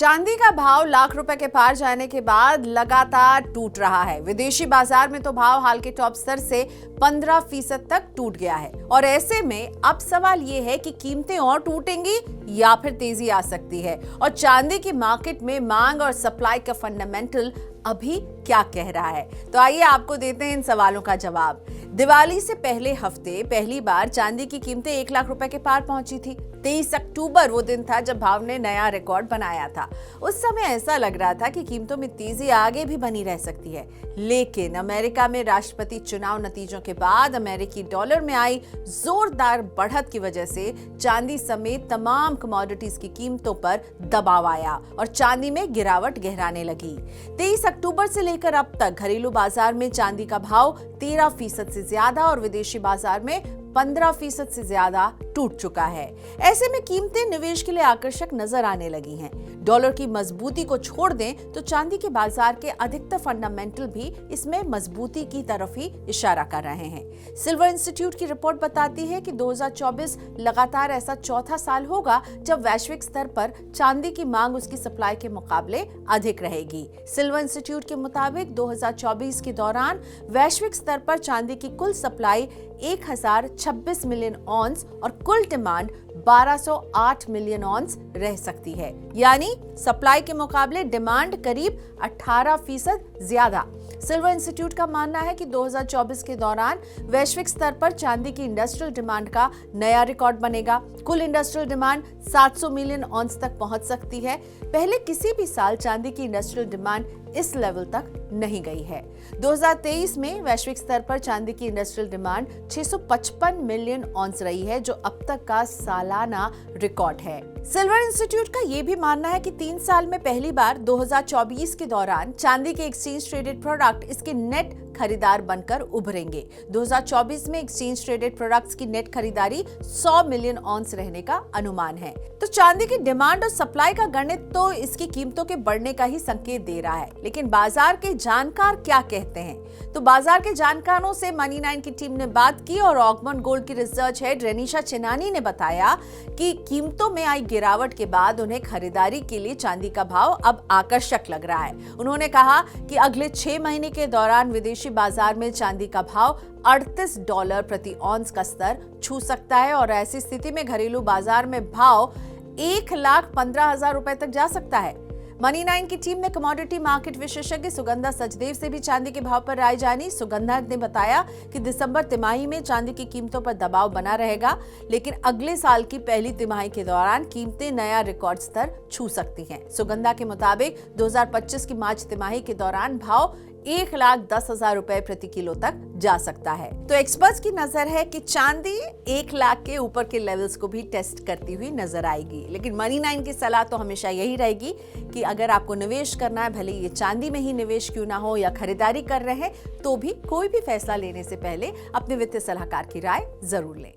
चांदी का भाव लाख रुपए के पार जाने के बाद लगातार टूट रहा है। विदेशी बाजार में तो भाव हाल के टॉप स्तर से 15% तक टूट गया है और ऐसे में अब सवाल ये है कि कीमतें और टूटेंगी या फिर तेजी आ सकती है और चांदी की मार्केट में मांग और सप्लाई का फंडामेंटल अभी क्या कह रहा है। तो आइए आपको देते हैं इन सवालों का जवाब। दिवाली से पहले हफ्ते पहली बार चांदी की कीमतें 1 लाख रुपए के पार पहुंची थी। 23 अक्टूबर वो दिन था जब भाव ने नया रिकॉर्ड बनाया था। उस समय ऐसा लग रहा था कि कीमतों में तेजी आगे भी बनी रह सकती है, लेकिन अमेरिका में राष्ट्रपति चुनाव नतीजों के बाद अमेरिकी डॉलर में आई जोरदार बढ़त की वजह से चांदी समेत तमाम कमोडिटीज की कीमतों पर दबाव आया और चांदी में गिरावट गहराने लगी। 23 अक्टूबर से लेकर अब तक घरेलू बाजार में चांदी का भाव 13% से ज्यादा और विदेशी बाजार में 15% से ज्यादा टूट चुका है। ऐसे में कीमतें निवेश के लिए आकर्षक नजर आने लगी हैं। डॉलर की मजबूती को छोड़ दें तो चांदी के बाजार के अधिकतर फंडामेंटल भी इसमें मजबूती की तरफ ही इशारा कर रहे हैं। सिल्वर इंस्टीट्यूट की रिपोर्ट बताती है कि 2024 लगातार ऐसा चौथा साल होगा जब वैश्विक स्तर पर चांदी की मांग उसकी सप्लाई के मुकाबले अधिक रहेगी। सिल्वर इंस्टीट्यूट के मुताबिक 2024 के दौरान वैश्विक स्तर पर चांदी की कुल सप्लाई 1026 मिलियन ऑन्स और कुल डिमांड 1208 मिलियन ऑन्स रह सकती है, यानी सप्लाई के मुकाबले डिमांड करीब 18% ज्यादा। सिल्वर इंस्टीट्यूट का मानना है कि 2024 के दौरान वैश्विक स्तर पर चांदी की इंडस्ट्रियल डिमांड का नया रिकॉर्ड बनेगा। कुल इंडस्ट्रियल डिमांड 700 मिलियन ऑन्स तक पहुंच सकती है। पहले किसी भी साल चांदी की इंडस्ट्रियल डिमांड इस लेवल तक नहीं गई है। 2023 में वैश्विक स्तर पर चांदी की इंडस्ट्रियल डिमांड 655 मिलियन ऑन्स रही है, जो अब तक का सालाना रिकॉर्ड है। सिल्वर इंस्टीट्यूट का यह भी मानना है कि 3 साल में पहली बार 2024 के दौरान चांदी के एक्सचेंज ट्रेडेड प्रोडक्ट इसके नेट खरीदार बनकर उभरेंगे। 2024 में एक्सचेंज ट्रेडेड प्रोडक्ट्स की नेट खरीदारी 100 मिलियन ऑन्स रहने का अनुमान है। तो चांदी की डिमांड और सप्लाई का गणित तो इसकी कीमतों के बढ़ने का ही संकेत दे रहा है, लेकिन बाजार के जानकार क्या कहते हैं? तो बाजार के जानकारों से मनी 9 की टीम ने बात की और ऑगमन गोल्ड की रिसर्च हेड रेनिशा चिनानी ने बताया कि कीमतों में आई गिरावट के बाद उन्हें खरीदारी के लिए चांदी का भाव अब आकर्षक लग रहा है। उन्होंने कहा कि अगले 6 महीने के दौरान विदेशी बाजार में चांदी का भाव $38 प्रति ऑन्स का स्तर छू सकता है और ऐसी स्थिति में घरेलू बाजार में भाव 1,15,000 रुपए तक जा सकता है। मनी 9 की टीम ने कमोडिटी मार्केट विशेषज्ञ सुगंधा सचदेव से भी चांदी के भाव पर राय जानी। सुगंधा ने बताया कि दिसंबर तिमाही में चांदी की कीमतों पर दबाव बना रहेगा, लेकिन अगले साल की पहली तिमाही के दौरान कीमतें नया रिकॉर्ड स्तर छू सकती हैं। सुगंधा के मुताबिक 2025 की मार्च तिमाही के दौरान भाव 1,10,000 रुपए प्रति किलो तक जा सकता है। तो एक्सपर्ट्स की नजर है कि चांदी 1 लाख के ऊपर के लेवल्स को भी टेस्ट करती हुई नजर आएगी, लेकिन मनी 9 की सलाह तो हमेशा यही रहेगी कि अगर आपको निवेश करना है, भले ये चांदी में ही निवेश क्यों ना हो या खरीदारी कर रहे हैं, तो भी कोई भी फैसला लेने से पहले अपने वित्तीय सलाहकार की राय जरूर लें।